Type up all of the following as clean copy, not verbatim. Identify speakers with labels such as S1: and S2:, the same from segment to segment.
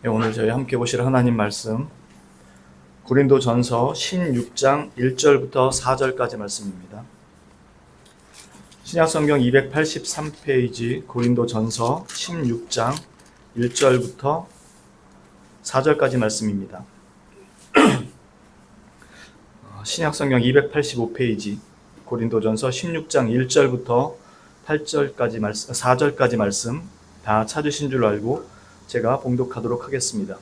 S1: 오늘 저희 함께 보실 하나님 말씀 고린도전서 16장 1절부터 4절까지 말씀입니다. 신약성경 283페이지 고린도전서 16장 1절부터 4절까지 말씀입니다. 신약성경 285페이지 고린도전서 16장 1절부터 8절까지 말씀, 4절까지 말씀 다 찾으신 줄 알고 제가 봉독하도록 하겠습니다.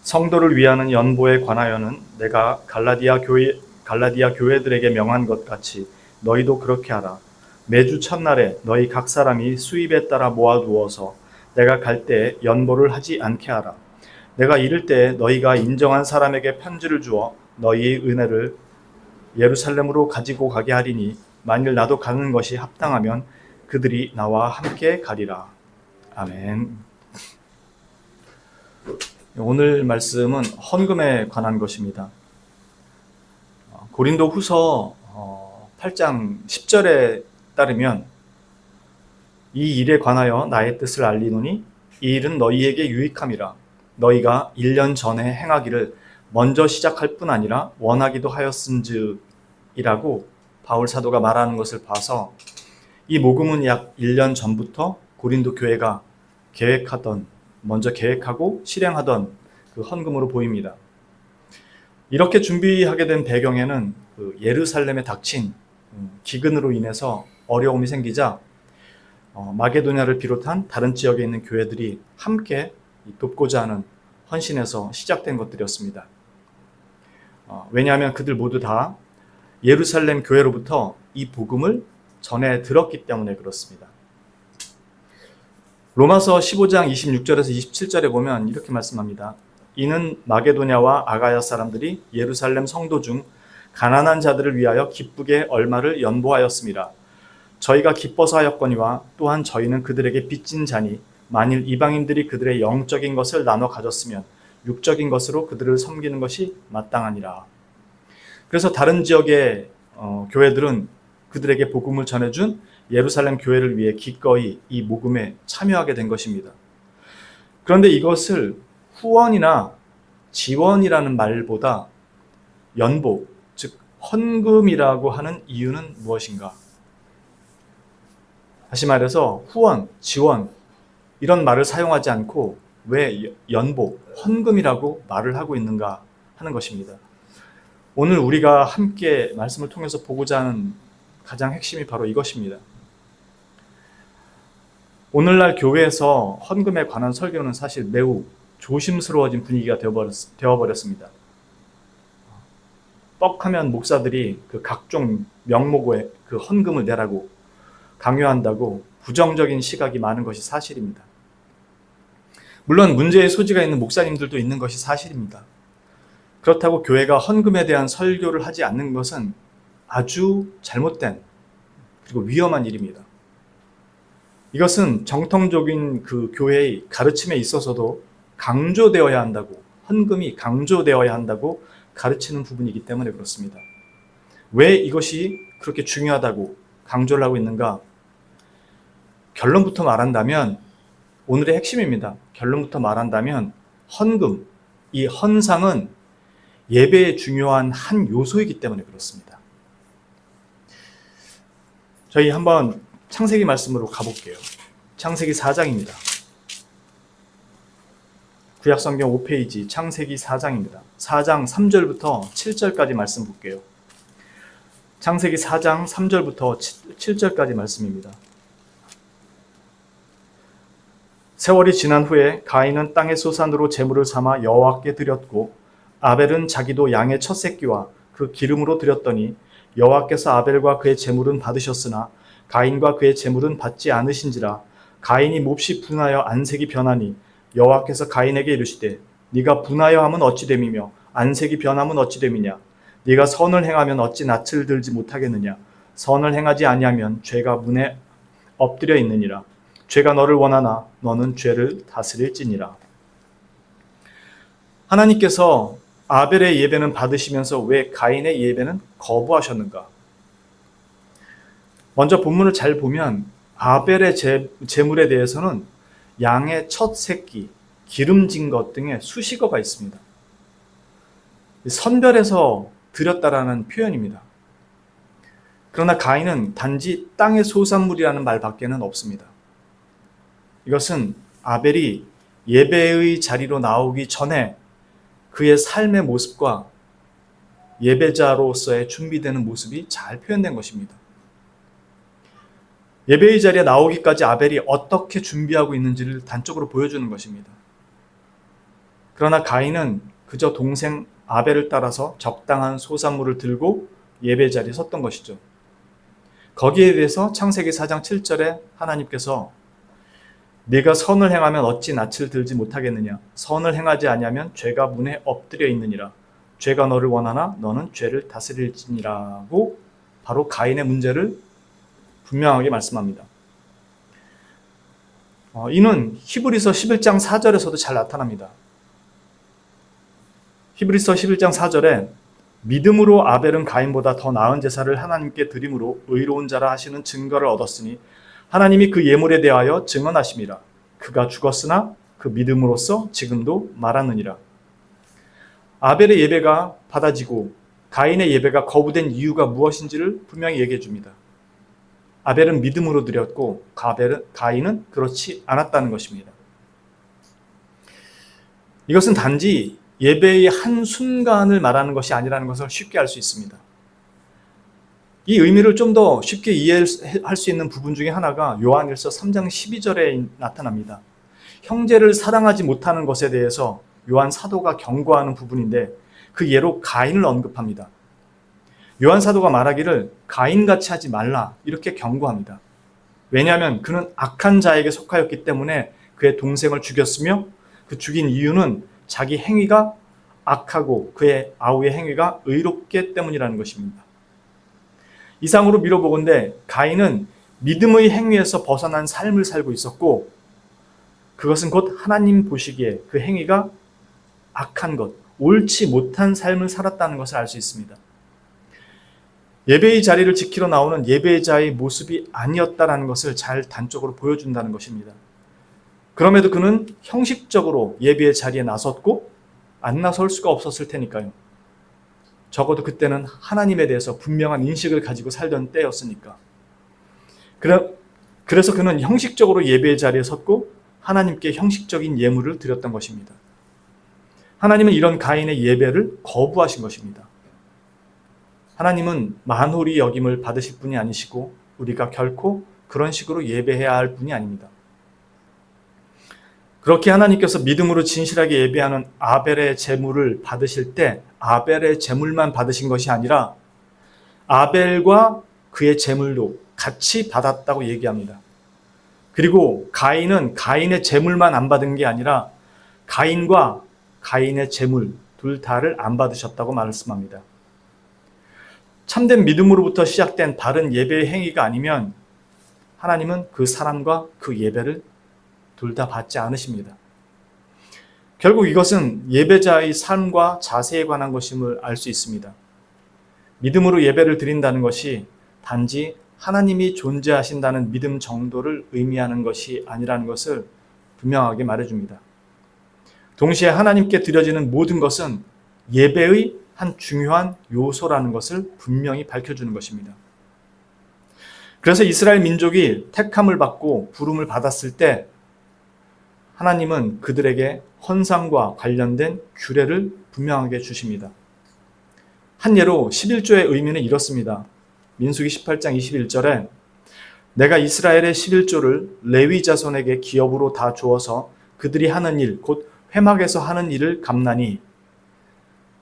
S1: 성도를 위하는 연보에 관하여는 내가 갈라디아 교회들에게 명한 것 같이 너희도 그렇게 하라. 매주 첫날에 너희 각 사람이 수입에 따라 모아두어서 내가 갈 때에 연보를 하지 않게 하라. 내가 이를 때에 너희가 인정한 사람에게 편지를 주어 너희의 은혜를 예루살렘으로 가지고 가게 하리니 만일 나도 가는 것이 합당하면 그들이 나와 함께 가리라. 아멘. 오늘 말씀은 헌금에 관한 것입니다. 고린도 후서 8장 10절에 따르면 이 일에 관하여 나의 뜻을 알리노니 이 일은 너희에게 유익함이라. 너희가 1년 전에 행하기를 먼저 시작할 뿐 아니라 원하기도 하였은즉이라고 바울 사도가 말하는 것을 봐서 이 모금은 약 1년 전부터 고린도 교회가 먼저 계획하고 실행하던 그 헌금으로 보입니다. 이렇게 준비하게 된 배경에는 그 예루살렘에 닥친 기근으로 인해서 어려움이 생기자 마게도냐를 비롯한 다른 지역에 있는 교회들이 함께 돕고자 하는 헌신에서 시작된 것들이었습니다. 왜냐하면 그들 모두 다 예루살렘 교회로부터 이 복음을 전해 들었기 때문에 그렇습니다. 로마서 15장 26절에서 27절에 보면 이렇게 말씀합니다. 이는 마게도냐와 아가야 사람들이 예루살렘 성도 중 가난한 자들을 위하여 기쁘게 얼마를 연보하였음이라. 저희가 기뻐서 하였거니와 또한 저희는 그들에게 빚진 자니 만일 이방인들이 그들의 영적인 것을 나눠 가졌으면 육적인 것으로 그들을 섬기는 것이 마땅하니라. 그래서 다른 지역의 교회들은 그들에게 복음을 전해준 예루살렘 교회를 위해 기꺼이 이 모금에 참여하게 된 것입니다. 그런데 이것을 후원이나 지원이라는 말보다 연보, 즉 헌금이라고 하는 이유는 무엇인가? 다시 말해서 후원, 지원 이런 말을 사용하지 않고 왜 연보, 헌금이라고 말을 하고 있는가 하는 것입니다. 오늘 우리가 함께 말씀을 통해서 보고자 하는 가장 핵심이 바로 이것입니다. 오늘날 교회에서 헌금에 관한 설교는 사실 매우 조심스러워진 분위기가 되어버렸습니다. 뻑하면 목사들이 그 각종 명목에 그 헌금을 내라고 강요한다고 부정적인 시각이 많은 것이 사실입니다. 물론 문제의 소지가 있는 목사님들도 있는 것이 사실입니다. 그렇다고 교회가 헌금에 대한 설교를 하지 않는 것은 아주 잘못된 그리고 위험한 일입니다. 이것은 정통적인 그 교회의 가르침에 있어서도 강조되어야 한다고, 헌금이 강조되어야 한다고 가르치는 부분이기 때문에 그렇습니다. 왜 이것이 그렇게 중요하다고 강조를 하고 있는가? 결론부터 말한다면, 오늘의 핵심입니다. 결론부터 말한다면 헌금, 이 헌상은 예배의 중요한 한 요소이기 때문에 그렇습니다. 저희 한번 창세기 말씀으로 가볼게요. 창세기 4장입니다. 구약성경 5페이지 창세기 4장입니다. 4장 3절부터 7절까지 말씀 볼게요. 창세기 4장 3절부터 7절까지 말씀입니다. 세월이 지난 후에 가인은 땅의 소산으로 제물을 삼아 여호와께 드렸고 아벨은 자기도 양의 첫 새끼와 그 기름으로 드렸더니 여호와께서 아벨과 그의 제물은 받으셨으나 가인과 그의 제물은 받지 않으신지라. 가인이 몹시 분하여 안색이 변하니 여호와께서 가인에게 이르시되 네가 분하여 함은 어찌 됨이며 안색이 변함은 어찌 됨이냐. 네가 선을 행하면 어찌 낯을 들지 못하겠느냐. 선을 행하지 아니하면 죄가 문에 엎드려 있느니라. 죄가 너를 원하나 너는 죄를 다스릴지니라. 하나님께서 아벨의 예배는 받으시면서 왜 가인의 예배는 거부하셨는가? 먼저 본문을 잘 보면 아벨의 제물에 대해서는 양의 첫 새끼, 기름진 것 등의 수식어가 있습니다. 선별해서 드렸다라는 표현입니다. 그러나 가인은 단지 땅의 소산물이라는 말밖에는 없습니다. 이것은 아벨이 예배의 자리로 나오기 전에 그의 삶의 모습과 예배자로서의 준비되는 모습이 잘 표현된 것입니다. 예배의 자리에 나오기까지 아벨이 어떻게 준비하고 있는지를 단적으로 보여주는 것입니다. 그러나 가인은 그저 동생 아벨을 따라서 적당한 소산물을 들고 예배 자리에 섰던 것이죠. 거기에 대해서 창세기 4장 7절에 하나님께서 네가 선을 행하면 어찌 낯을 들지 못하겠느냐. 선을 행하지 아니하면 죄가 문에 엎드려 있느니라. 죄가 너를 원하나 너는 죄를 다스릴지니라고 바로 가인의 문제를 분명하게 말씀합니다. 이는 히브리서 11장 4절에서도 잘 나타납니다. 히브리서 11장 4절에 믿음으로 아벨은 가인보다 더 나은 제사를 하나님께 드림으로 의로운 자라 하시는 증거를 얻었으니 하나님이 그 예물에 대하여 증언하심이라. 그가 죽었으나 그 믿음으로써 지금도 말하느니라. 아벨의 예배가 받아지고 가인의 예배가 거부된 이유가 무엇인지를 분명히 얘기해 줍니다. 아벨은 믿음으로 드렸고 가인은 그렇지 않았다는 것입니다. 이것은 단지 예배의 한순간을 말하는 것이 아니라는 것을 쉽게 알 수 있습니다. 이 의미를 좀 더 쉽게 이해할 수 있는 부분 중에 하나가 요한일서 3장 12절에 나타납니다. 형제를 사랑하지 못하는 것에 대해서 요한 사도가 경고하는 부분인데 그 예로 가인을 언급합니다. 요한 사도가 말하기를 가인같이 하지 말라 이렇게 경고합니다. 왜냐하면 그는 악한 자에게 속하였기 때문에 그의 동생을 죽였으며 그 죽인 이유는 자기 행위가 악하고 그의 아우의 행위가 의롭기 때문이라는 것입니다. 이상으로 미뤄보건대 가인은 믿음의 행위에서 벗어난 삶을 살고 있었고 그것은 곧 하나님 보시기에 그 행위가 악한 것, 옳지 못한 삶을 살았다는 것을 알 수 있습니다. 예배의 자리를 지키러 나오는 예배자의 모습이 아니었다는 것을 잘 단적으로 보여준다는 것입니다. 그럼에도 그는 형식적으로 예배의 자리에 나섰고 안 나설 수가 없었을 테니까요. 적어도 그때는 하나님에 대해서 분명한 인식을 가지고 살던 때였으니까. 그래서 그는 형식적으로 예배의 자리에 섰고 하나님께 형식적인 예물을 드렸던 것입니다. 하나님은 이런 가인의 예배를 거부하신 것입니다. 하나님은 만홀히 여김을 받으실 분이 아니시고 우리가 결코 그런 식으로 예배해야 할 분이 아닙니다. 그렇게 하나님께서 믿음으로 진실하게 예배하는 아벨의 제물을 받으실 때 아벨의 제물만 받으신 것이 아니라 아벨과 그의 제물도 같이 받았다고 얘기합니다. 그리고 가인은 가인의 제물만 안 받은 게 아니라 가인과 가인의 제물 둘 다를 안 받으셨다고 말씀합니다. 참된 믿음으로부터 시작된 바른 예배의 행위가 아니면 하나님은 그 사람과 그 예배를 둘 다 받지 않으십니다. 결국 이것은 예배자의 삶과 자세에 관한 것임을 알 수 있습니다. 믿음으로 예배를 드린다는 것이 단지 하나님이 존재하신다는 믿음 정도를 의미하는 것이 아니라는 것을 분명하게 말해줍니다. 동시에 하나님께 드려지는 모든 것은 예배의 한 중요한 요소라는 것을 분명히 밝혀주는 것입니다. 그래서 이스라엘 민족이 택함을 받고 부름을 받았을 때 하나님은 그들에게 헌상과 관련된 규례를 분명하게 주십니다. 한 예로 11조의 의미는 이렇습니다. 민수기 18장 21절에 내가 이스라엘의 11조를 레위 자손에게 기업으로 다 주어서 그들이 하는 일, 곧 회막에서 하는 일을 갚나니,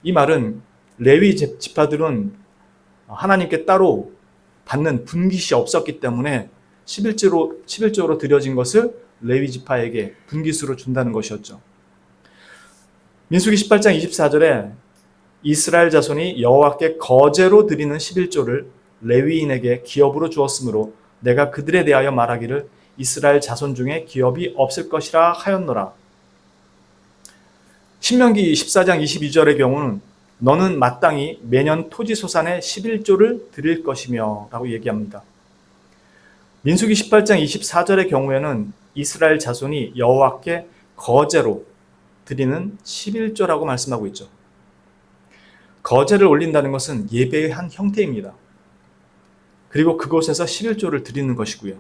S1: 이 말은 레위 지파들은 하나님께 따로 받는 분깃이 없었기 때문에 11조로 드려진 것을 레위 지파에게 분깃으로 준다는 것이었죠. 민수기 18장 24절에 이스라엘 자손이 여호와께 거제로 드리는 11조를 레위인에게 기업으로 주었으므로 내가 그들에 대하여 말하기를 이스라엘 자손 중에 기업이 없을 것이라 하였노라. 신명기 14장 22절의 경우는 너는 마땅히 매년 토지소산의 11조를 드릴 것이며 라고 얘기합니다. 민수기 18장 24절의 경우에는 이스라엘 자손이 여호와께 거제로 드리는 11조라고 말씀하고 있죠. 거제를 올린다는 것은 예배의 한 형태입니다. 그리고 그곳에서 11조를 드리는 것이고요.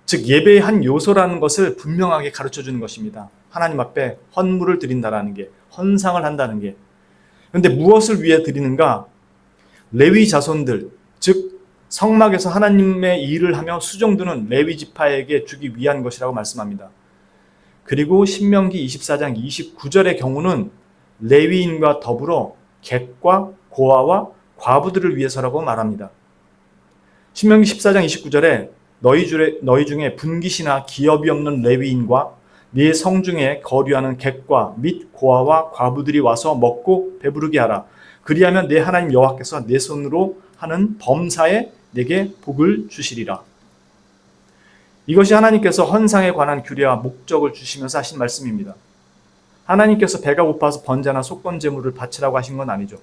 S1: 즉 예배의 한 요소라는 것을 분명하게 가르쳐 주는 것입니다. 하나님 앞에 헌물을 드린다라는 게, 헌상을 한다는 게. 그런데 무엇을 위해 드리는가? 레위 자손들, 즉 성막에서 하나님의 일을 하며 수종드는 레위 지파에게 주기 위한 것이라고 말씀합니다. 그리고 신명기 24장 29절의 경우는 레위인과 더불어 객과 고아와 과부들을 위해서라고 말합니다. 신명기 14장 29절에 너희 중에 분깃이나 기업이 없는 레위인과 네 성중에 거류하는 객과 및 고아와 과부들이 와서 먹고 배부르게 하라. 그리하면 내 하나님 여호와께서 내 손으로 하는 범사에 내게 복을 주시리라. 이것이 하나님께서 헌상에 관한 규례와 목적을 주시면서 하신 말씀입니다. 하나님께서 배가 고파서 번제나 속건제물을 바치라고 하신 건 아니죠.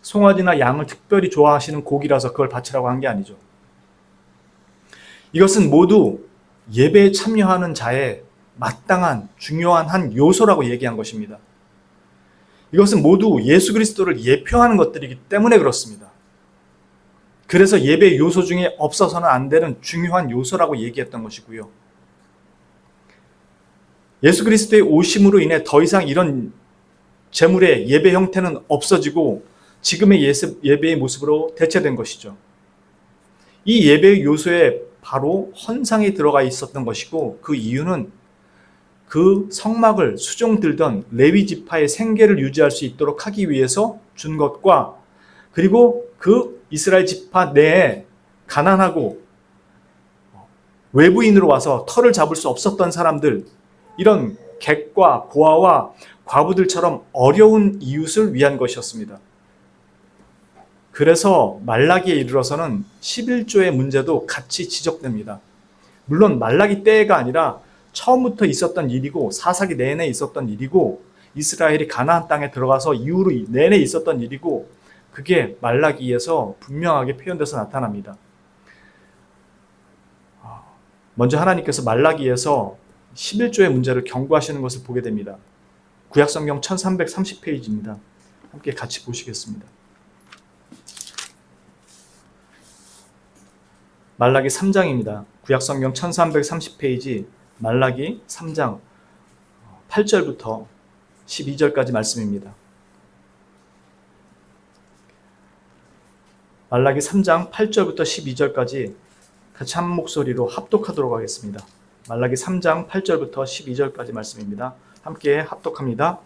S1: 송아지나 양을 특별히 좋아하시는 고기라서 그걸 바치라고 한 게 아니죠. 이것은 모두 예배에 참여하는 자의 마땅한 중요한 한 요소라고 얘기한 것입니다. 이것은 모두 예수 그리스도를 예표하는 것들이기 때문에 그렇습니다. 그래서 예배의 요소 중에 없어서는 안 되는 중요한 요소라고 얘기했던 것이고요. 예수 그리스도의 오심으로 인해 더 이상 이런 제물의 예배 형태는 없어지고 지금의 예배의 모습으로 대체된 것이죠. 이 예배의 요소에 바로 헌상이 들어가 있었던 것이고, 그 이유는 그 성막을 수종들던 레위 지파의 생계를 유지할 수 있도록 하기 위해서 준 것과, 그리고 그 이스라엘 지파 내에 가난하고 외부인으로 와서 터를 잡을 수 없었던 사람들, 이런 객과 고아와 과부들처럼 어려운 이웃을 위한 것이었습니다. 그래서 말라기에 이르러서는 11조의 문제도 같이 지적됩니다. 물론 말라기 때가 아니라 처음부터 있었던 일이고 사사기 내내 있었던 일이고 이스라엘이 가나안 땅에 들어가서 이후로 내내 있었던 일이고, 그게 말라기에서 분명하게 표현돼서 나타납니다. 먼저 하나님께서 말라기에서 11조의 문제를 경고하시는 것을 보게 됩니다. 구약성경 1330페이지입니다. 함께 같이 보시겠습니다. 말라기 3장입니다. 구약성경 1330페이지 말라기 3장 8절부터 12절까지 말씀입니다. 말라기 3장 8절부터 12절까지 같이 한 목소리로 합독하도록 하겠습니다. 말라기 3장 8절부터 12절까지 말씀입니다. 함께 합독합니다.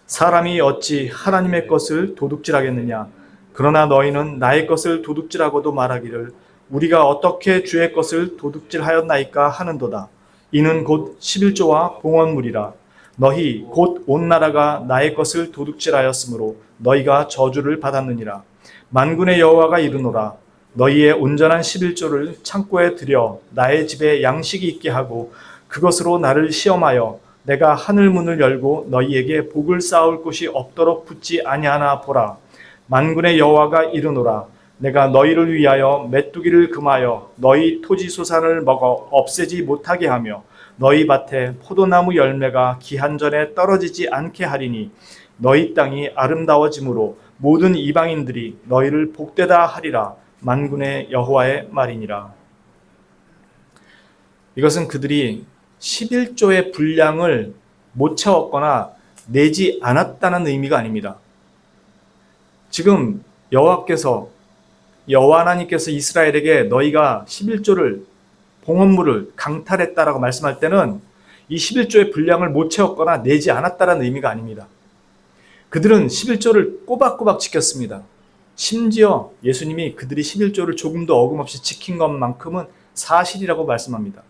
S1: 사람이 어찌 하나님의 것을 도둑질하겠느냐? 그러나 너희는 나의 것을 도둑질하고도 말하기를 우리가 어떻게 주의 것을 도둑질하였나이까 하는도다. 이는 곧 11조와 봉헌물이라. 너희 곧 온 나라가 나의 것을 도둑질하였으므로 너희가 저주를 받았느니라. 만군의 여호와가 이르노라. 너희의 온전한 11조를 창고에 들여 나의 집에 양식이 있게 하고 그것으로 나를 시험하여 내가 하늘 문을 열고 너희에게 복을 쌓을 곳이 없도록 붙지 아니하나 보라. 만군의 여호와가 이르노라. 내가 너희를 위하여 메뚜기를 금하여 너희 토지 소산을 먹어 없애지 못하게 하며 너희 밭에 포도나무 열매가 기한전에 떨어지지 않게 하리니 너희 땅이 아름다워짐으로 모든 이방인들이 너희를 복되다 하리라. 만군의 여호와의 말이니라. 이것은 그들이 11조의 분량을 못 채웠거나 내지 않았다는 의미가 아닙니다. 지금 여호와 하나님께서 이스라엘에게 너희가 11조를 봉헌물을 강탈했다라고 말씀할 때는 이 11조의 분량을 못 채웠거나 내지 않았다는 의미가 아닙니다. 그들은 11조를 꼬박꼬박 지켰습니다. 심지어 예수님이 그들이 11조를 조금도 어김없이 지킨 것만큼은 사실이라고 말씀합니다.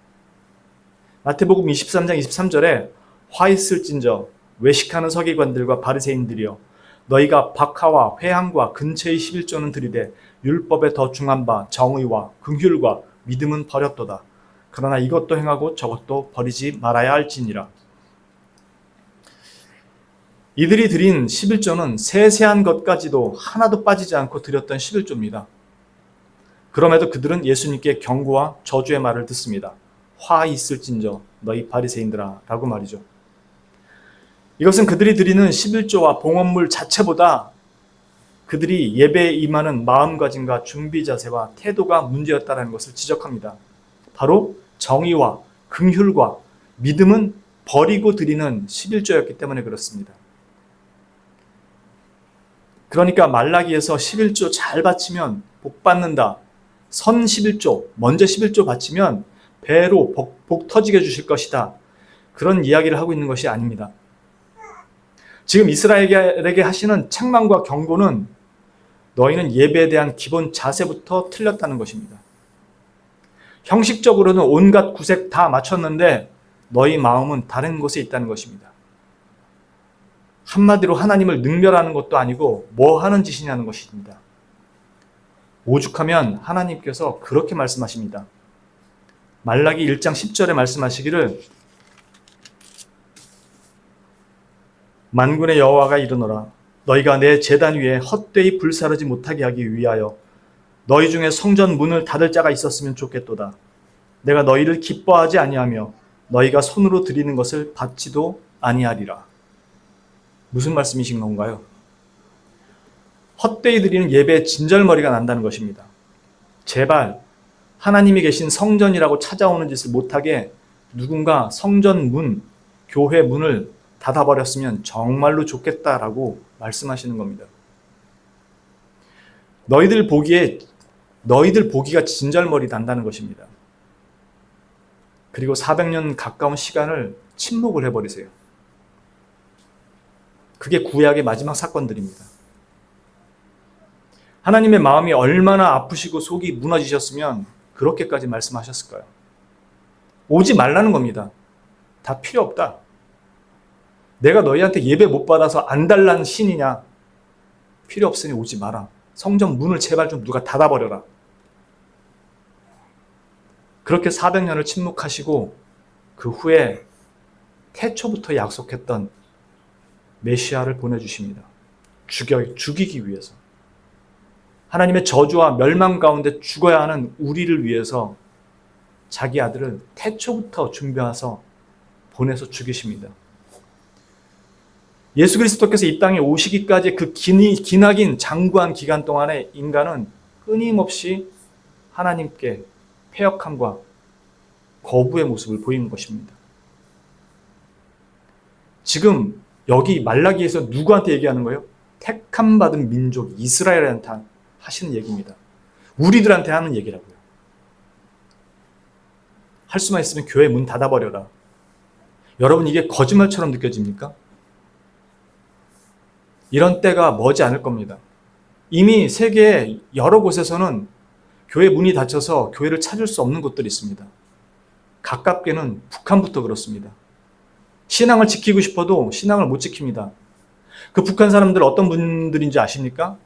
S1: 마태복음 23장 23절에 화 있을진저 외식하는 서기관들과 바리새인들이여 너희가 박하와 회향과 근처의 11조는 들이되 율법에 더 중한 바 정의와 긍휼과 믿음은 버렸도다. 그러나 이것도 행하고 저것도 버리지 말아야 할지니라. 이들이 드린 11조는 세세한 것까지도 하나도 빠지지 않고 드렸던 11조입니다. 그럼에도 그들은 예수님께 경고와 저주의 말을 듣습니다. 화 있을진저 너희 바리새인들아 라고 말이죠. 이것은 그들이 드리는 11조와 봉헌물 자체보다 그들이 예배에 임하는 마음가짐과 준비 자세와 태도가 문제였다는 것을 지적합니다. 바로 정의와 긍휼과 믿음은 버리고 드리는 11조였기 때문에 그렇습니다. 그러니까 말라기에서 11조 잘 바치면 복 받는다. 선 11조, 먼저 11조 바치면 배로 복 터지게 주실 것이다. 그런 이야기를 하고 있는 것이 아닙니다. 지금 이스라엘에게 하시는 책망과 경고는 너희는 예배에 대한 기본 자세부터 틀렸다는 것입니다. 형식적으로는 온갖 구색 다 맞췄는데 너희 마음은 다른 곳에 있다는 것입니다. 한마디로 하나님을 능멸하는 것도 아니고 뭐 하는 짓이냐는 것입니다. 오죽하면 하나님께서 그렇게 말씀하십니다. 말라기 1장 10절에 말씀하시기를 만군의 여호와가 이르노라 너희가 내 제단 위에 헛되이 불사르지 못하게 하기 위하여 너희 중에 성전 문을 닫을 자가 있었으면 좋겠도다. 내가 너희를 기뻐하지 아니하며 너희가 손으로 드리는 것을 받지도 아니하리라. 무슨 말씀이신 건가요? 헛되이 드리는 예배에 진절머리가 난다는 것입니다. 제발 하나님이 계신 성전이라고 찾아오는 짓을 못하게 누군가 성전 문, 교회 문을 닫아버렸으면 정말로 좋겠다라고 말씀하시는 겁니다. 너희들 보기가 진절머리 난다는 것입니다. 그리고 400년 가까운 시간을 침묵을 해버리세요. 그게 구약의 마지막 사건들입니다. 하나님의 마음이 얼마나 아프시고 속이 무너지셨으면 그렇게까지 말씀하셨을까요? 오지 말라는 겁니다. 다 필요 없다. 내가 너희한테 예배 못 받아서 안 달라는 신이냐? 필요 없으니 오지 마라. 성전 문을 제발 좀 누가 닫아버려라. 그렇게 400년을 침묵하시고 그 후에 태초부터 약속했던 메시아를 보내주십니다. 죽이기 위해서. 하나님의 저주와 멸망 가운데 죽어야 하는 우리를 위해서 자기 아들을 태초부터 준비해서 보내서 죽이십니다. 예수 그리스도께서 이 땅에 오시기까지 그 기나긴 장구한 기간 동안에 인간은 끊임없이 하나님께 패역함과 거부의 모습을 보이는 것입니다. 지금 여기 말라기에서 누구한테 얘기하는 거예요? 택함 받은 민족 이스라엘한테 하시는 얘기입니다. 우리들한테 하는 얘기라고요. 할 수만 있으면 교회 문 닫아버려라. 여러분 이게 거짓말처럼 느껴집니까? 이런 때가 머지 않을 겁니다. 이미 세계의 여러 곳에서는 교회 문이 닫혀서 교회를 찾을 수 없는 곳들이 있습니다. 가깝게는 북한부터 그렇습니다. 신앙을 지키고 싶어도 신앙을 못 지킵니다. 그 북한 사람들 어떤 분들인지 아십니까?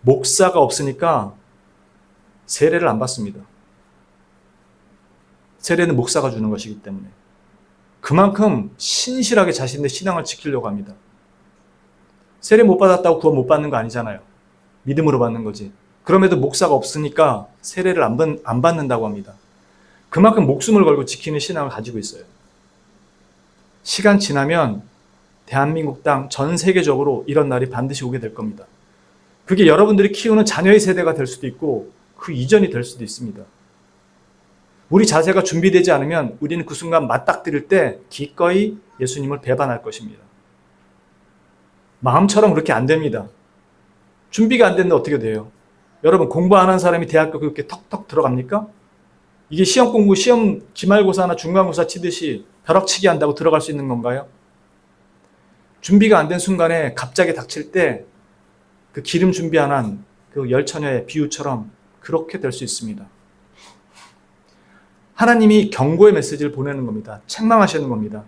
S1: 목사가 없으니까 세례를 안 받습니다. 세례는 목사가 주는 것이기 때문에. 그만큼 신실하게 자신의 신앙을 지키려고 합니다. 세례 못 받았다고 구원 못 받는 거 아니잖아요. 믿음으로 받는 거지. 그럼에도 목사가 없으니까 세례를 안 받는다고 합니다. 그만큼 목숨을 걸고 지키는 신앙을 가지고 있어요. 시간 지나면 대한민국 땅 전 세계적으로 이런 날이 반드시 오게 될 겁니다. 그게 여러분들이 키우는 자녀의 세대가 될 수도 있고 그 이전이 될 수도 있습니다. 우리 자세가 준비되지 않으면 우리는 그 순간 맞닥뜨릴 때 기꺼이 예수님을 배반할 것입니다. 마음처럼 그렇게 안 됩니다. 준비가 안 됐는데 어떻게 돼요? 여러분 공부 안 한 사람이 대학교 그렇게 턱턱 들어갑니까? 이게 시험 공부, 시험 기말고사나 중간고사 치듯이 벼락치기 한다고 들어갈 수 있는 건가요? 준비가 안 된 순간에 갑자기 닥칠 때 그 기름 준비 안 한 그 열처녀의 비유처럼 그렇게 될 수 있습니다. 하나님이 경고의 메시지를 보내는 겁니다. 책망하시는 겁니다.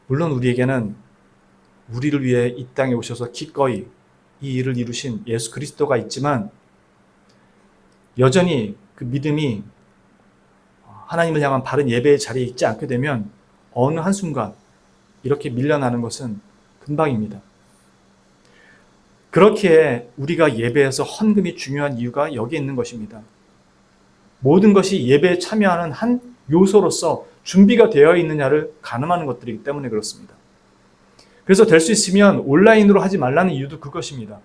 S1: 물론 우리에게는 우리를 위해 이 땅에 오셔서 기꺼이 이 일을 이루신 예수 그리스도가 있지만 여전히 그 믿음이 하나님을 향한 바른 예배의 자리에 있지 않게 되면 어느 한순간 이렇게 밀려나는 것은 금방입니다. 그렇기에 우리가 예배에서 헌금이 중요한 이유가 여기에 있는 것입니다. 모든 것이 예배에 참여하는 한 요소로서 준비가 되어 있느냐를 가늠하는 것들이기 때문에 그렇습니다. 그래서 될 수 있으면 온라인으로 하지 말라는 이유도 그것입니다.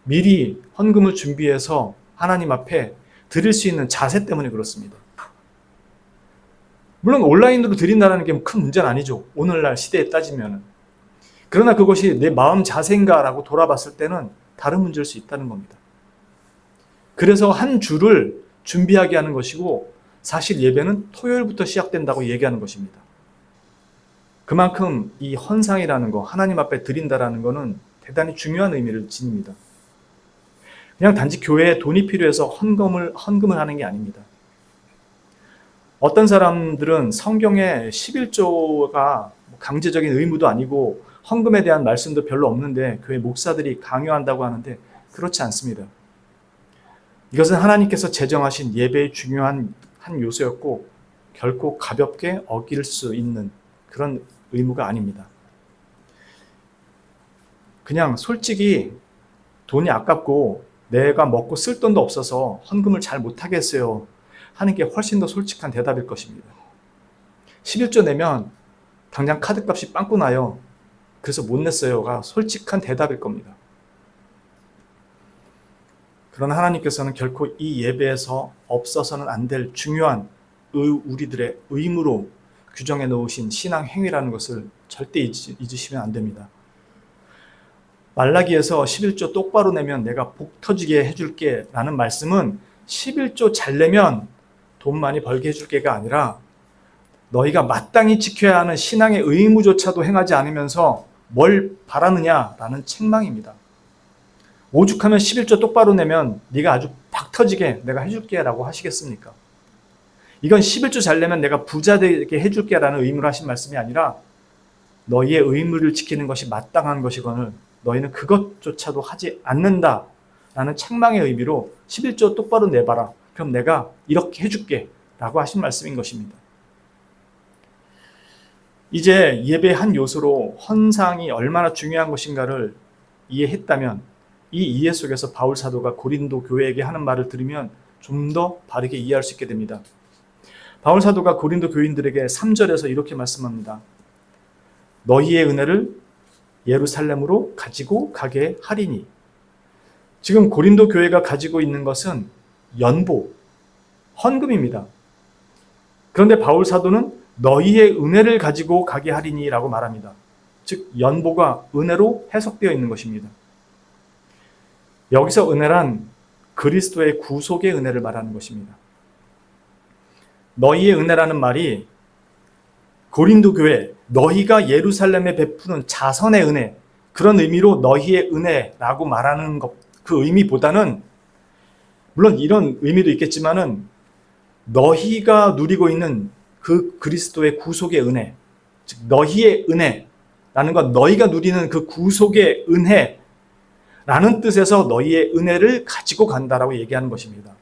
S1: 미리 헌금을 준비해서 하나님 앞에 드릴 수 있는 자세 때문에 그렇습니다. 물론 온라인으로 드린다는 게 큰 문제는 아니죠. 오늘날 시대에 따지면. 그러나 그것이 내 마음 자세인가라고 돌아봤을 때는 다른 문제일 수 있다는 겁니다. 그래서 한 주를 준비하게 하는 것이고 사실 예배는 토요일부터 시작된다고 얘기하는 것입니다. 그만큼 이 헌상이라는 거, 하나님 앞에 드린다라는 것은 대단히 중요한 의미를 지닙니다. 그냥 단지 교회에 돈이 필요해서 헌금을 하는 게 아닙니다. 어떤 사람들은 성경에 11조가 강제적인 의무도 아니고 헌금에 대한 말씀도 별로 없는데 교회 목사들이 강요한다고 하는데 그렇지 않습니다. 이것은 하나님께서 제정하신 예배의 중요한 한 요소였고 결코 가볍게 어길 수 있는 그런 의무가 아닙니다. 그냥 솔직히 돈이 아깝고 내가 먹고 쓸 돈도 없어서 헌금을 잘 못하겠어요 하는 게 훨씬 더 솔직한 대답일 것입니다. 11조 내면 당장 카드값이 빵꾸 나요. 그래서 못 냈어요가 솔직한 대답일 겁니다. 그러나 하나님께서는 결코 이 예배에서 없어서는 안 될 중요한 우리들의 의무로 규정해 놓으신 신앙 행위라는 것을 절대 잊으시면 안 됩니다. 말라기에서 11조 똑바로 내면 내가 복 터지게 해줄게 라는 말씀은 11조 잘 내면 돈 많이 벌게 해줄게가 아니라 너희가 마땅히 지켜야 하는 신앙의 의무조차도 행하지 않으면서 뭘 바라느냐라는 책망입니다. 오죽하면 11조 똑바로 내면 네가 아주 박 터지게 내가 해줄게 라고 하시겠습니까? 이건 11조 잘 내면 내가 부자 되게 해줄게 라는 의무로 하신 말씀이 아니라 너희의 의무를 지키는 것이 마땅한 것이거늘 너희는 그것조차도 하지 않는다 라는 책망의 의미로 11조 똑바로 내봐라. 그럼 내가 이렇게 해줄게 라고 하신 말씀인 것입니다. 이제 예배의 한 요소로 헌상이 얼마나 중요한 것인가를 이해했다면 이 이해 속에서 바울 사도가 고린도 교회에게 하는 말을 들으면 좀 더 바르게 이해할 수 있게 됩니다. 바울 사도가 고린도 교인들에게 3절에서 이렇게 말씀합니다. 너희의 은혜를 예루살렘으로 가지고 가게 하리니. 지금 고린도 교회가 가지고 있는 것은 연보, 헌금입니다. 그런데 바울 사도는 너희의 은혜를 가지고 가게 하리니 라고 말합니다. 즉 연보가 은혜로 해석되어 있는 것입니다. 여기서 은혜란 그리스도의 구속의 은혜를 말하는 것입니다. 너희의 은혜라는 말이 고린도 교회, 너희가 예루살렘에 베푸는 자선의 은혜, 그런 의미로 너희의 은혜라고 말하는 것, 그 의미보다는 물론 이런 의미도 있겠지만은 너희가 누리고 있는 그 그리스도의 구속의 은혜, 즉 너희의 은혜라는 건 너희가 누리는 그 구속의 은혜라는 뜻에서 너희의 은혜를 가지고 간다라고 얘기하는 것입니다.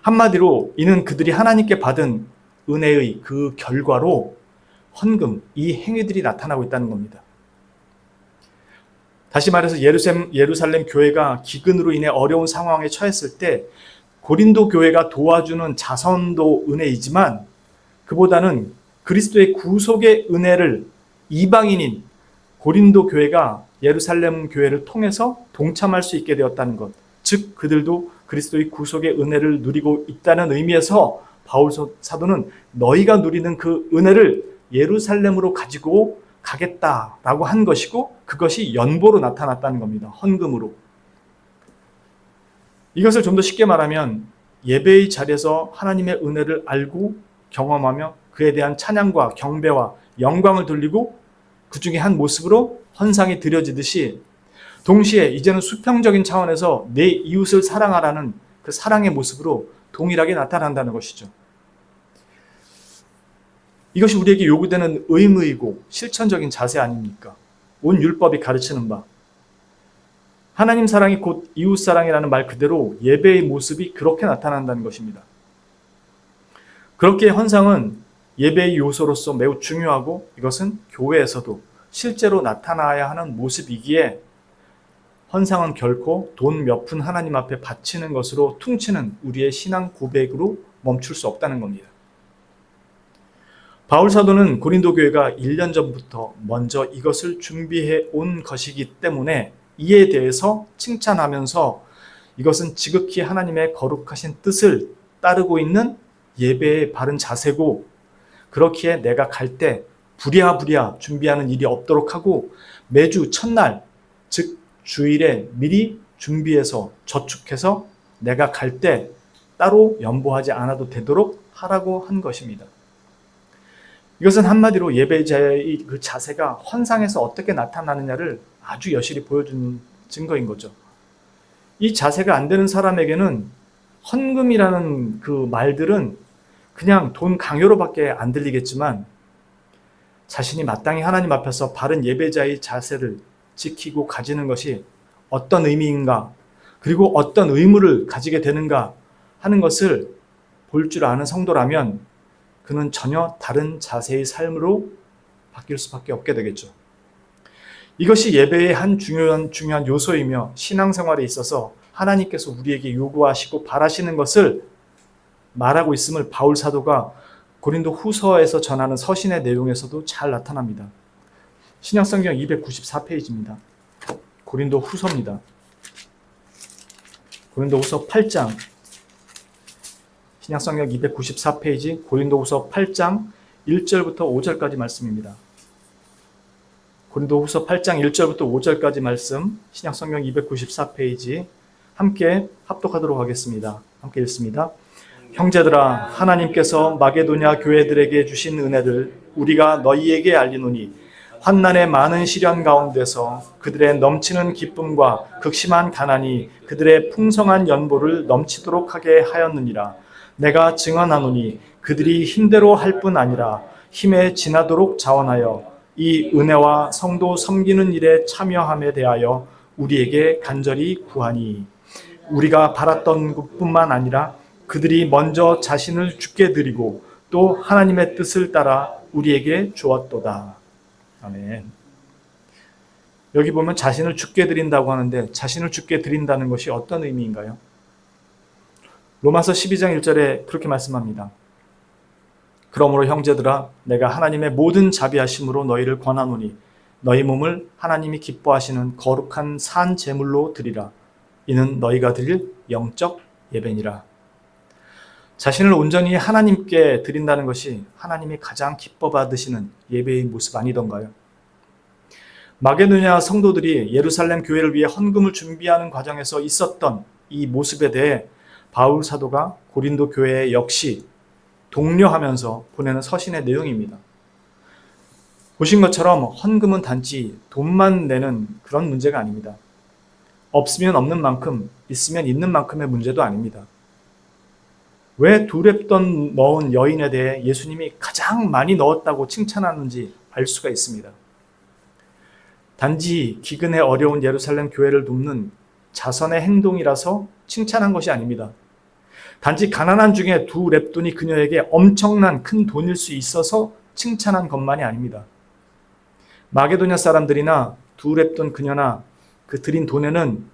S1: 한마디로 이는 그들이 하나님께 받은 은혜의 그 결과로 헌금, 이 행위들이 나타나고 있다는 겁니다. 다시 말해서 예루살렘 교회가 기근으로 인해 어려운 상황에 처했을 때 고린도 교회가 도와주는 자선도 은혜이지만 그보다는 그리스도의 구속의 은혜를 이방인인 고린도 교회가 예루살렘 교회를 통해서 동참할 수 있게 되었다는 것, 즉 그들도 그리스도의 구속의 은혜를 누리고 있다는 의미에서 바울 사도는 너희가 누리는 그 은혜를 예루살렘으로 가지고 가겠다라고 한 것이고 그것이 연보로 나타났다는 겁니다. 헌금으로. 이것을 좀 더 쉽게 말하면 예배의 자리에서 하나님의 은혜를 알고 경험하며 그에 대한 찬양과 경배와 영광을 돌리고 그 중에 한 모습으로 헌상이 드려지듯이 동시에 이제는 수평적인 차원에서 내 이웃을 사랑하라는 그 사랑의 모습으로 동일하게 나타난다는 것이죠. 이것이 우리에게 요구되는 의무이고 실천적인 자세 아닙니까? 온 율법이 가르치는 바. 하나님 사랑이 곧 이웃 사랑이라는 말 그대로 예배의 모습이 그렇게 나타난다는 것입니다. 그렇게 헌상은 예배의 요소로서 매우 중요하고 이것은 교회에서도 실제로 나타나야 하는 모습이기에 헌상은 결코 돈 몇 푼 하나님 앞에 바치는 것으로 퉁치는 우리의 신앙 고백으로 멈출 수 없다는 겁니다. 바울 사도는 고린도 교회가 1년 전부터 먼저 이것을 준비해 온 것이기 때문에 이에 대해서 칭찬하면서 이것은 지극히 하나님의 거룩하신 뜻을 따르고 있는 예배의 바른 자세고, 그렇기에 내가 갈 때 부랴부랴 준비하는 일이 없도록 하고 매주 첫날, 즉 주일에 미리 준비해서 저축해서 내가 갈 때 따로 연보하지 않아도 되도록 하라고 한 것입니다. 이것은 한마디로 예배자의 그 자세가 헌상에서 어떻게 나타나느냐를 아주 여실히 보여주는 증거인 거죠. 이 자세가 안 되는 사람에게는 헌금이라는 그 말들은 그냥 돈 강요로밖에 안 들리겠지만, 자신이 마땅히 하나님 앞에서 바른 예배자의 자세를 지키고 가지는 것이 어떤 의미인가, 그리고 어떤 의무를 가지게 되는가 하는 것을 볼 줄 아는 성도라면 그는 전혀 다른 자세의 삶으로 바뀔 수밖에 없게 되겠죠. 이것이 예배의 한 중요한 요소이며 신앙생활에 있어서 하나님께서 우리에게 요구하시고 바라시는 것을 말하고 있음을 바울 사도가 고린도 후서에서 전하는 서신의 내용에서도 잘 나타납니다. 신약성경 294페이지입니다. 고린도 후서입니다. 고린도 후서 8장, 신약성경 294페이지 고린도 후서 8장 1절부터 5절까지 말씀입니다. 고린도 후서 8장 1절부터 5절까지 말씀, 신약성경 294페이지 함께 합독하도록 하겠습니다. 함께 읽습니다. 형제들아, 하나님께서 마게도냐 교회들에게 주신 은혜를 우리가 너희에게 알리노니 환난의 많은 시련 가운데서 그들의 넘치는 기쁨과 극심한 가난이 그들의 풍성한 연보를 넘치도록 하게 하였느니라. 내가 증언하노니 그들이 힘대로 할 뿐 아니라 힘에 지나도록 자원하여 이 은혜와 성도 섬기는 일에 참여함에 대하여 우리에게 간절히 구하니, 우리가 바랐던 것뿐만 아니라 그들이 먼저 자신을 주께 드리고 또 하나님의 뜻을 따라 우리에게 주었도다. 아멘. 여기 보면 자신을 주께 드린다고 하는데, 자신을 주께 드린다는 것이 어떤 의미인가요? 로마서 12장 1절에 그렇게 말씀합니다. 그러므로 형제들아, 내가 하나님의 모든 자비하심으로 너희를 권하노니 너희 몸을 하나님이 기뻐하시는 거룩한 산 제물로 드리라. 이는 너희가 드릴 영적 예배니라. 자신을 온전히 하나님께 드린다는 것이 하나님이 가장 기뻐 받으시는 예배의 모습 아니던가요? 마게도냐 성도들이 예루살렘 교회를 위해 헌금을 준비하는 과정에서 있었던 이 모습에 대해 바울 사도가 고린도 교회에 역시 독려하면서 보내는 서신의 내용입니다. 보신 것처럼 헌금은 단지 돈만 내는 그런 문제가 아닙니다. 없으면 없는 만큼, 있으면 있는 만큼의 문제도 아닙니다. 왜 두 랩돈 넣은 여인에 대해 예수님이 가장 많이 넣었다고 칭찬하는지 알 수가 있습니다. 단지 기근에 어려운 예루살렘 교회를 돕는 자선의 행동이라서 칭찬한 것이 아닙니다. 단지 가난한 중에 두 랩돈이 그녀에게 엄청난 큰 돈일 수 있어서 칭찬한 것만이 아닙니다. 마게도냐 사람들이나 두 랩돈 그녀나 그 드린 돈에는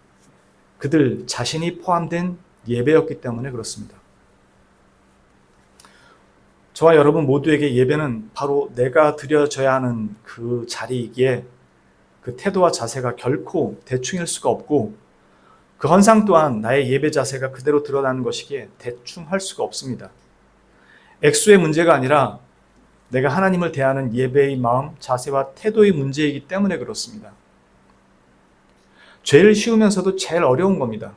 S1: 그들 자신이 포함된 예배였기 때문에 그렇습니다. 저와 여러분 모두에게 예배는 바로 내가 드려져야 하는 그 자리이기에 그 태도와 자세가 결코 대충일 수가 없고, 그 헌상 또한 나의 예배 자세가 그대로 드러나는 것이기에 대충 할 수가 없습니다. 액수의 문제가 아니라 내가 하나님을 대하는 예배의 마음, 자세와 태도의 문제이기 때문에 그렇습니다. 제일 쉬우면서도 제일 어려운 겁니다.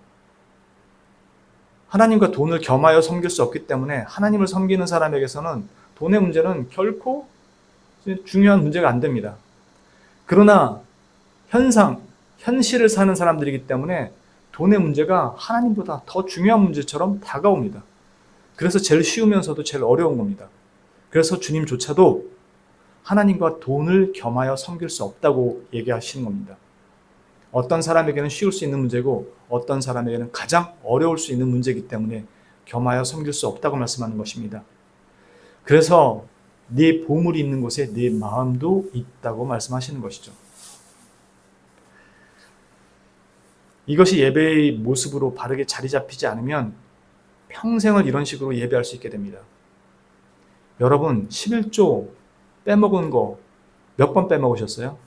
S1: 하나님과 돈을 겸하여 섬길 수 없기 때문에 하나님을 섬기는 사람에게서는 돈의 문제는 결코 중요한 문제가 안 됩니다. 그러나 현실을 사는 사람들이기 때문에 돈의 문제가 하나님보다 더 중요한 문제처럼 다가옵니다. 그래서 제일 쉬우면서도 제일 어려운 겁니다. 그래서 주님조차도 하나님과 돈을 겸하여 섬길 수 없다고 얘기하시는 겁니다. 어떤 사람에게는 쉬울 수 있는 문제고 어떤 사람에게는 가장 어려울 수 있는 문제이기 때문에 겸하여 섬길 수 없다고 말씀하는 것입니다. 그래서 네 보물이 있는 곳에 네 마음도 있다고 말씀하시는 것이죠. 이것이 예배의 모습으로 바르게 자리 잡히지 않으면 평생을 이런 식으로 예배할 수 있게 됩니다. 여러분 11조 빼먹은 거 몇 번 빼먹으셨어요?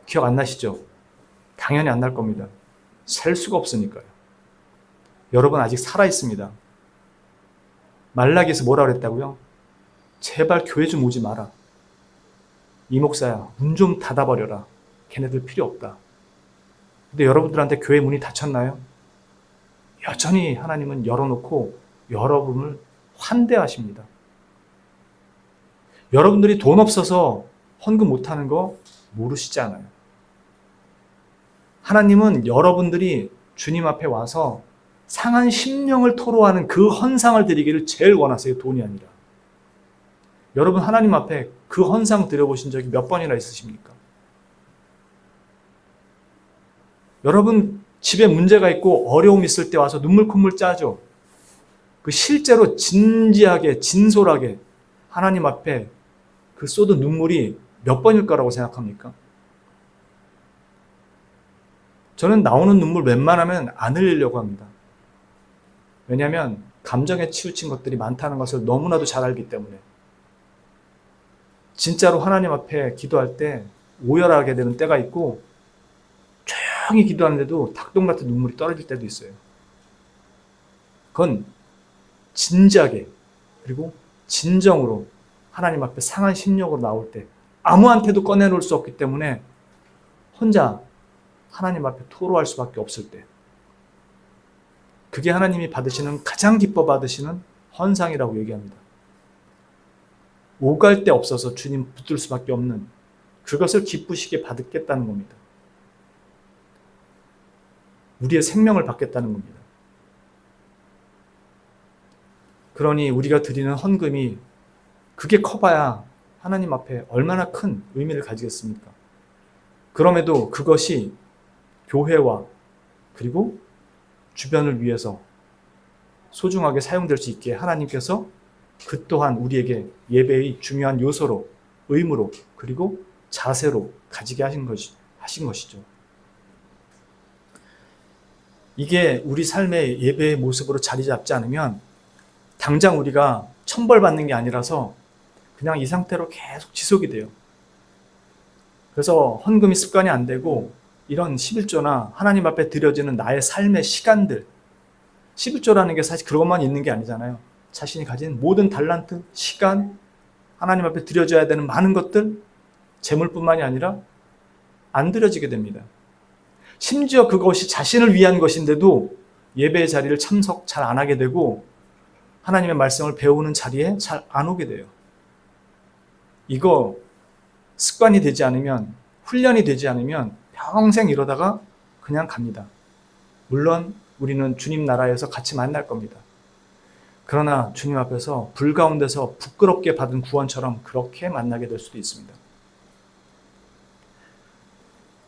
S1: 기억 안 나시죠? 당연히 안 날 겁니다. 셀 수가 없으니까요. 여러분 아직 살아있습니다. 말라기에서 뭐라 그랬다고요? 제발 교회 좀 오지 마라. 이 목사야, 문 좀 닫아버려라. 걔네들 필요 없다. 근데 여러분들한테 교회 문이 닫혔나요? 여전히 하나님은 열어놓고 여러분을 환대하십니다. 여러분들이 돈 없어서 헌금 못하는 거 모르시지 않아요? 하나님은 여러분들이 주님 앞에 와서 상한 심령을 토로하는 그 헌상을 드리기를 제일 원하세요. 돈이 아니라. 여러분 하나님 앞에 그 헌상 드려보신 적이 몇 번이나 있으십니까? 여러분 집에 문제가 있고 어려움 있을 때 와서 눈물 콧물 짜죠. 그 실제로 진지하게 진솔하게 하나님 앞에 그 쏟은 눈물이 몇 번일 거라고 생각합니까? 저는 나오는 눈물 웬만하면 안 흘리려고 합니다. 왜냐하면 감정에 치우친 것들이 많다는 것을 너무나도 잘 알기 때문에. 진짜로 하나님 앞에 기도할 때 오열하게 되는 때가 있고 조용히 기도하는데도 닭똥 같은 눈물이 떨어질 때도 있어요. 그건 진지하게 그리고 진정으로 하나님 앞에 상한 심령으로 나올 때 아무한테도 꺼내놓을 수 없기 때문에 혼자 하나님 앞에 토로할 수밖에 없을 때 그게 하나님이 받으시는 가장 기뻐 받으시는 헌상이라고 얘기합니다. 오갈 데 없어서 주님 붙들 수밖에 없는 그것을 기쁘시게 받겠다는 겁니다. 우리의 생명을 받겠다는 겁니다. 그러니 우리가 드리는 헌금이 그게 커봐야 하나님 앞에 얼마나 큰 의미를 가지겠습니까? 그럼에도 그것이 교회와 그리고 주변을 위해서 소중하게 사용될 수 있게 하나님께서 그 또한 우리에게 예배의 중요한 요소로 의무로 그리고 자세로 가지게 하신 것이죠. 이게 우리 삶의 예배의 모습으로 자리 잡지 않으면 당장 우리가 천벌받는 게 아니라서 그냥 이 상태로 계속 지속이 돼요. 그래서 헌금이 습관이 안 되고 이런 11조나 하나님 앞에 드려지는 나의 삶의 시간들 11조라는 게 사실 그것만 있는 게 아니잖아요. 자신이 가진 모든 달란트, 시간, 하나님 앞에 드려져야 되는 많은 것들 재물뿐만이 아니라 안 드려지게 됩니다. 심지어 그것이 자신을 위한 것인데도 예배의 자리를 참석 잘 안 하게 되고 하나님의 말씀을 배우는 자리에 잘 안 오게 돼요. 이거 습관이 되지 않으면 훈련이 되지 않으면 평생 이러다가 그냥 갑니다. 물론 우리는 주님 나라에서 같이 만날 겁니다. 그러나 주님 앞에서 불 가운데서 부끄럽게 받은 구원처럼 그렇게 만나게 될 수도 있습니다.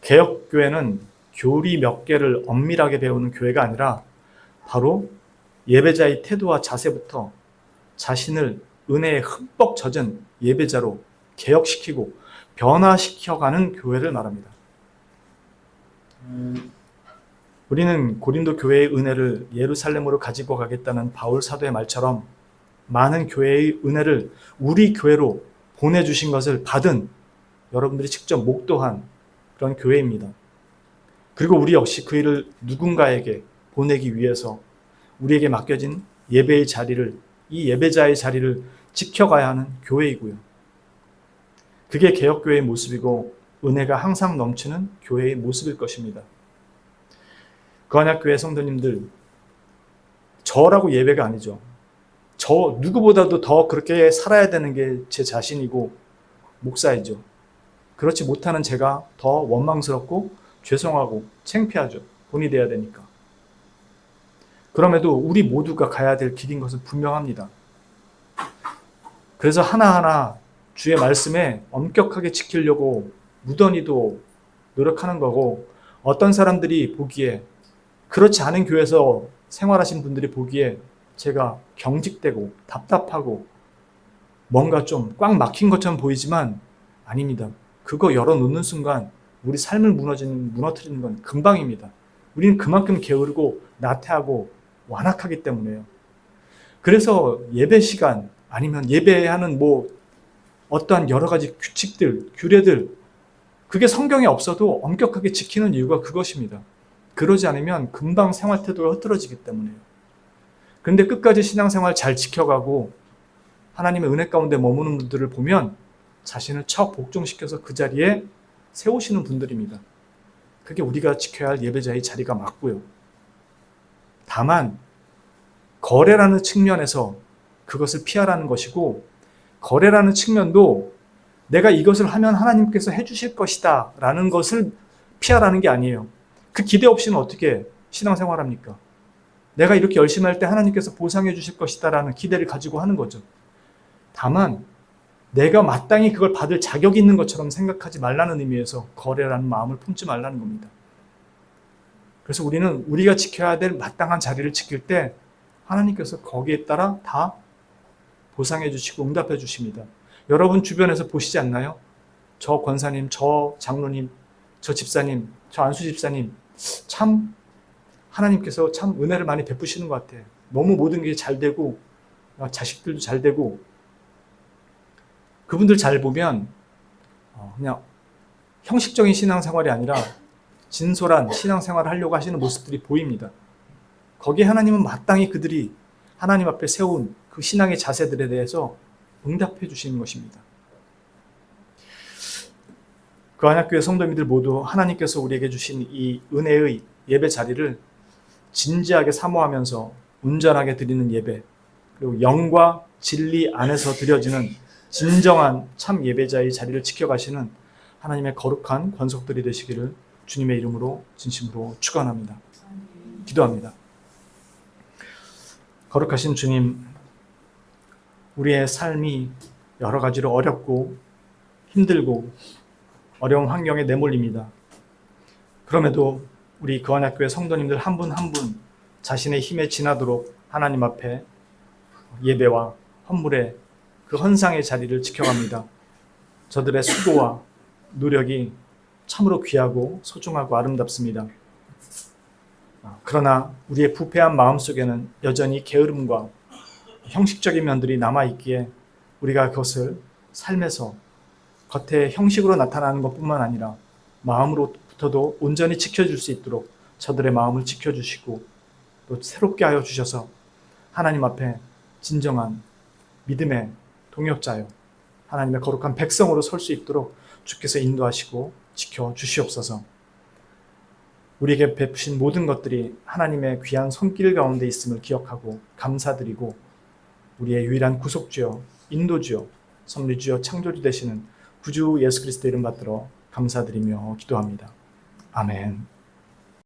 S1: 개혁교회는 교리 몇 개를 엄밀하게 배우는 교회가 아니라 바로 예배자의 태도와 자세부터 자신을 은혜에 흠뻑 젖은 예배자로 개혁시키고 변화시켜가는 교회를 말합니다. 우리는 고린도 교회의 은혜를 예루살렘으로 가지고 가겠다는 바울 사도의 말처럼 많은 교회의 은혜를 우리 교회로 보내주신 것을 받은 여러분들이 직접 목도한 그런 교회입니다. 그리고 우리 역시 그 일을 누군가에게 보내기 위해서 우리에게 맡겨진 예배의 자리를, 이 예배자의 자리를 지켜가야 하는 교회이고요. 그게 개혁교회의 모습이고 은혜가 항상 넘치는 교회의 모습일 것입니다. 거한약교회 성도님들, 저라고 예배가 아니죠. 저 누구보다도 더 그렇게 살아야 되는 게 제 자신이고 목사이죠. 그렇지 못하는 제가 더 원망스럽고 죄송하고 창피하죠. 본이 돼야 되니까. 그럼에도 우리 모두가 가야 될 길인 것은 분명합니다. 그래서 하나하나 주의 말씀에 엄격하게 지키려고 무던히도 노력하는 거고, 어떤 사람들이 보기에, 그렇지 않은 교회에서 생활하신 분들이 보기에 제가 경직되고 답답하고 뭔가 좀 꽉 막힌 것처럼 보이지만 아닙니다. 그거 열어놓는 순간 우리 삶을 무너뜨리는 건 금방입니다. 우리는 그만큼 게으르고 나태하고 완악하기 때문에요. 그래서 예배 시간 아니면 예배하는 어떠한 여러 가지 규칙들, 규례들, 그게 성경에 없어도 엄격하게 지키는 이유가 그것입니다. 그러지 않으면 금방 생활 태도가 흐트러지기 때문에요. 그런데 끝까지 신앙생활 잘 지켜가고 하나님의 은혜 가운데 머무는 분들을 보면 자신을 척 복종시켜서 그 자리에 세우시는 분들입니다. 그게 우리가 지켜야 할 예배자의 자리가 맞고요. 다만 거래라는 측면에서 그것을 피하라는 것이고, 거래라는 측면도 내가 이것을 하면 하나님께서 해주실 것이다 라는 것을 피하라는 게 아니에요. 그 기대 없이는 어떻게 신앙생활합니까? 내가 이렇게 열심히 할 때 하나님께서 보상해 주실 것이다 라는 기대를 가지고 하는 거죠. 다만 내가 마땅히 그걸 받을 자격이 있는 것처럼 생각하지 말라는 의미에서 거래라는 마음을 품지 말라는 겁니다. 그래서 우리는 우리가 지켜야 될 마땅한 자리를 지킬 때 하나님께서 거기에 따라 다 보상해 주시고 응답해 주십니다. 여러분 주변에서 보시지 않나요? 저 권사님, 저 장로님, 저 집사님, 저 안수 집사님, 참 하나님께서 참 은혜를 많이 베푸시는 것 같아요. 너무 모든 게 잘 되고 자식들도 잘 되고, 그분들 잘 보면 그냥 형식적인 신앙생활이 아니라 진솔한 신앙생활을 하려고 하시는 모습들이 보입니다. 거기에 하나님은 마땅히 그들이 하나님 앞에 세운 그 신앙의 자세들에 대해서 응답해 주시는 것입니다. 그 안약교회 성도님들 모두 하나님께서 우리에게 주신 이 은혜의 예배 자리를 진지하게 사모하면서 온전하게 드리는 예배, 그리고 영과 진리 안에서 드려지는 진정한 참 예배자의 자리를 지켜가시는 하나님의 거룩한 권속들이 되시기를 주님의 이름으로 진심으로 축원합니다. 기도합니다. 거룩하신 주님, 우리의 삶이 여러 가지로 어렵고 힘들고 어려운 환경에 내몰립니다. 그럼에도 우리 거안약교회 성도님들 한 분 한 분 자신의 힘에 지나도록 하나님 앞에 예배와 헌물의 그 헌상의 자리를 지켜갑니다. 저들의 수고와 노력이 참으로 귀하고 소중하고 아름답습니다. 그러나 우리의 부패한 마음속에는 여전히 게으름과 형식적인 면들이 남아있기에 우리가 그것을 삶에서 겉에 형식으로 나타나는 것뿐만 아니라 마음으로부터도 온전히 지켜줄 수 있도록 저들의 마음을 지켜주시고 또 새롭게 하여 주셔서 하나님 앞에 진정한 믿음의 동역자요, 하나님의 거룩한 백성으로 설 수 있도록 주께서 인도하시고 지켜주시옵소서. 우리에게 베푸신 모든 것들이 하나님의 귀한 손길 가운데 있음을 기억하고 감사드리고, 우리의 유일한 구속주여, 인도주여, 섭리주여, 창조주 되시는 구주 예수 그리스도 이름 받들어 감사드리며 기도합니다. 아멘.